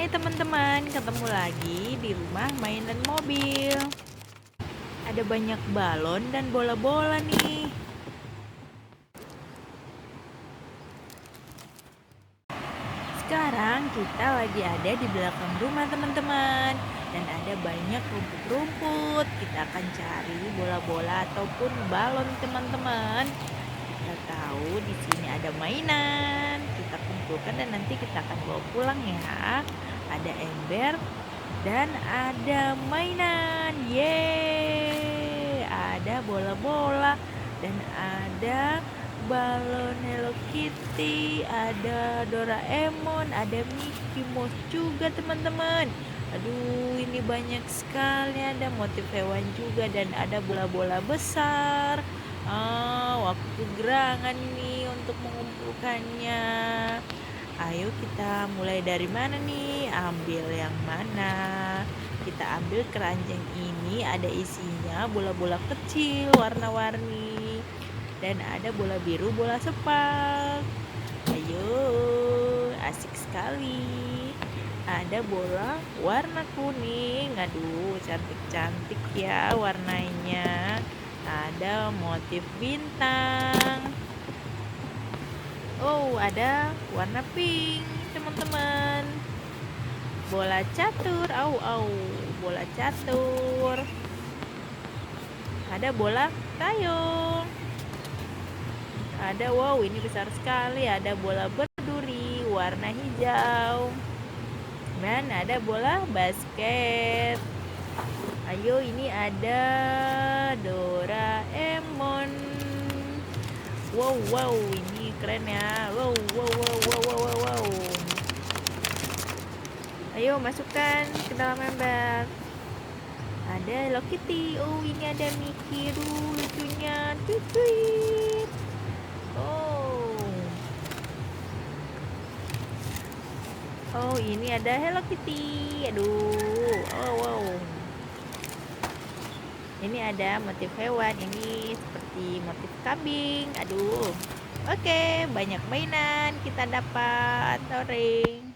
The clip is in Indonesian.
teman-teman, ketemu lagi di rumah mainan mobil. Ada banyak balon dan bola-bola nih. Sekarang kita lagi ada di belakang rumah teman-teman. Dan ada banyak rumput-rumput. Kita akan cari bola-bola ataupun balon teman-teman. Kita tahu di sini ada mainan. Kita kumpulkan dan nanti kita akan bawa pulang ya. Ada ember dan ada mainan. Yeay, ada bola-bola dan ada balon Hello Kitty, ada Doraemon, ada Mickey Mouse juga teman-teman. Aduh, ini banyak sekali, ada motif hewan juga dan ada bola-bola besar. Waktu gerangan nih untuk mengumpulkannya. Ayo kita mulai dari mana nih? Ambil yang mana? Kita ambil keranjang ini, ada isinya bola-bola kecil warna-warni. Dan ada bola biru, bola sepak. Ayo, asik sekali. Ada bola warna kuning. Aduh, cantik-cantik ya warnanya. Ada motif bintang. Oh, ada warna pink, teman-teman. Bola catur, bola catur. Ada bola tayong. Ada, wow, ini besar sekali. Ada bola berduri warna hijau. Dan ada bola basket. Ayo, ini ada Doraemon. Wow, ini keren ya. Wow. Ayo masukkan ke dalam ember. Ada Hello Kitty. Oh, ini ada Mickey. Lucunya. Tweet. Oh, ini ada Hello Kitty. Aduh. Wow. Ini ada motif hewan. Ini seperti motif kambing. Aduh. Oke, banyak mainan kita dapat. Sore.